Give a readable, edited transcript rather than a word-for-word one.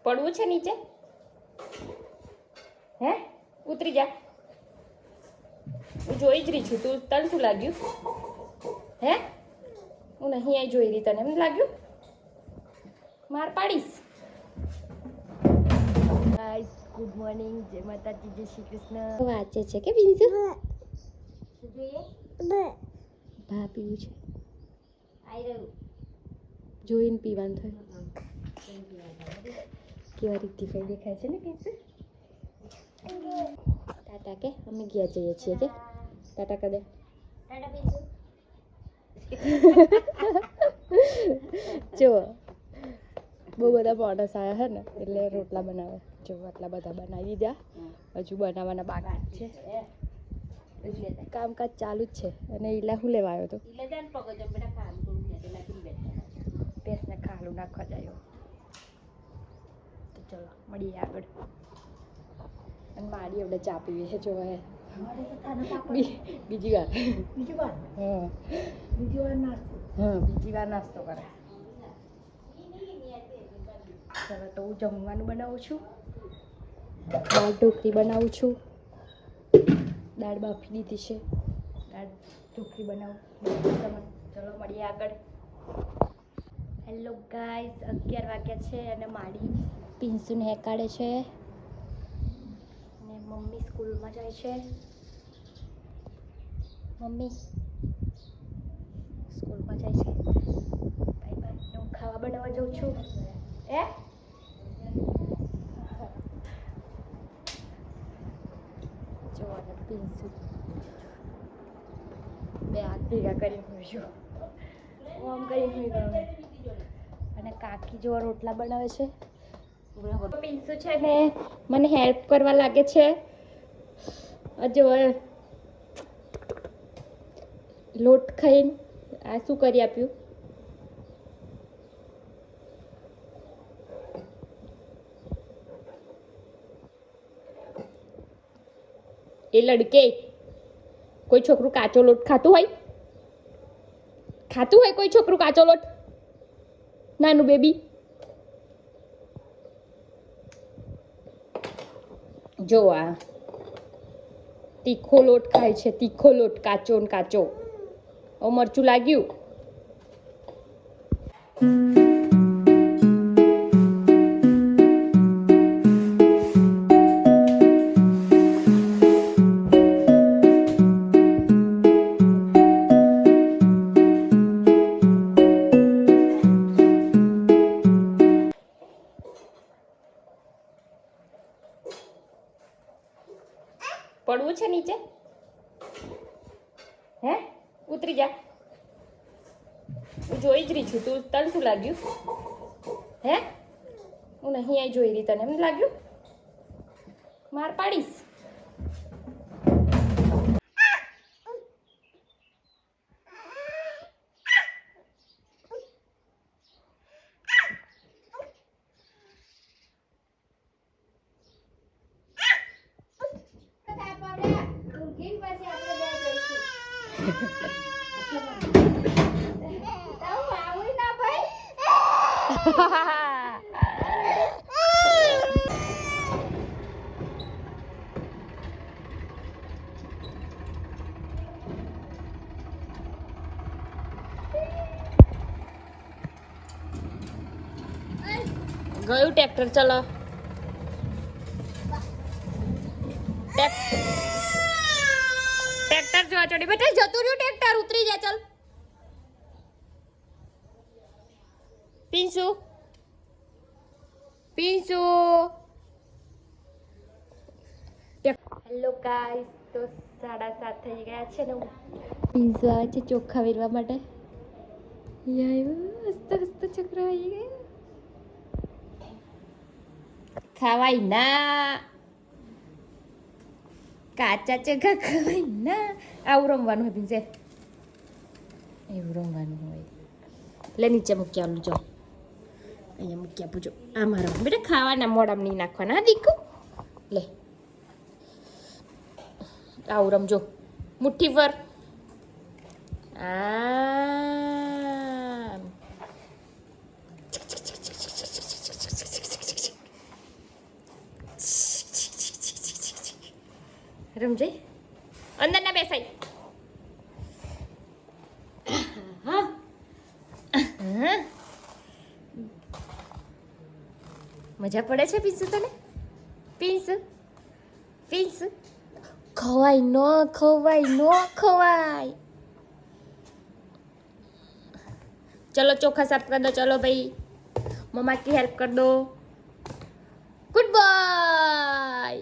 પડવું છે નીચે? હે ઉતરી જા. હું જોઈ જ રહી છું. તું તને શું લાગ્યું? હે હું નહીં આવી જોઈ રહી. તને એમ લાગ્યું? માર પાડીશ. ગાઈસ ગુડ મોર્નિંગ, જય માતાજી, જય શ્રી કૃષ્ણ. વાંચે છે કે બિંજુ? જોઈએ ભા પીવું છે. આવી રહ્યું જોઈને પીવાનું થયું. કેવા રીતિફાઈ દેખાય છે ને બિંજુ? ટાટા કે અમે ગયા જઈએ છીએ કે ટાટા કદે ટાટા બિંજુ. જો બહુ બધા માણસ આવ્યા છે ને એટલે રોટલા બનાવે. જો આટલા બધા બનાવી દીધા, હજુ બનાવવાના બાકી છે. કામકાજ ચાલુ જ છે. અને ઈલા શું લેવા આવ્યો હતો? ભેંસને ખાલું નાખવા જાય. તો ચલો મળીએ આગળ. અને મારી એવડે ચા પીવી છે. જો હે બીજી વાર હા બીજી વાર નાસ્તો કરે. ચાલો તો હું જમવાનું બનાવું છું. દાળ ઢોકળી બનાવું છું. દાળ બાફી દીધી છે. દાળ ઢોકળી બનાવું. ચલો મળીએ આગળ. હેલો ગાઈસ, 11 વાગ્યા છે અને મારી પિન્સુને હેકાડે છે અને મમ્મી સ્કૂલમાં જાય છે. મમ્મી સ્કૂલમાં જાય છે. Bye bye. હું ખાવા બનાવવા જાઉં છું. જોવાને પિન્સુ બે હાથ ભેગા કરી મૂકશું. આમ કરી મૂક્યું. અને કાકી જોવા રોટલા બનાવે છે. પિન્સુ છે ને મને હેલ્પ કરવા લાગે છે. જો લોટ ખાઈને આ શું કરી આપ્યું? એ લડકે કોઈ છોકરું કાચો લોટ ખાતું હોય? ખાતું હોય કોઈ છોકરું કાચો લોટ? નાનું બેબી જો આ તીખો લોટ ખાય છે. તીખો લોટ કાચો ને કાચો. ઓ મરચું લાગ્યું. પડવું છે નીચે? હે ઉતરી જા. હું જોઈ જ રહી છું. તું તને શું લાગ્યું? હે હું નહીં આવી જોઈ રહી. તને એમ લાગ્યું? માર પાડીશ. ગયું ટ્રેક્ટર. ચલો ટ્રેક્ટર જોવા ચડી. બેટા જતું રહ્યું ટ્રેક્ટર. ઉતરી જા. ચાલ પિન્સુ પિન્સુ. હેલો ગાઈસ, તો 7:30 થઈ ગયા છે ને પિન્સુ આવે છે ચોખ્ખા વેરવા માટે. મસ્ત મસ્ત છોકરા આવી ગયા. ખાવાય ના કાચા ચોખા ખવાય ના. આવું રમવાનું હોય પિન્સે. એવું રમવાનું હોય. લે નીચે મૂકી આવું. જો અહીંયા મૂકી આપું. જો આમાં રમ. બેટા ખાવાના મોડામાં નહીં નાખવાના. હા દીકુ લે આવું રમજો. મુઠ્ઠી પર રમજે અંદર ના બેસાય. હા મજા પડે છે પિન્સુ તને? પિન્સુ પિન્સુ ખવાય ન ખવાય ન ખવાય. ચલો ચોખા સાફ કર દો. ચલો ભાઈ મમ્મા की हेल्प कर दो. Good bye.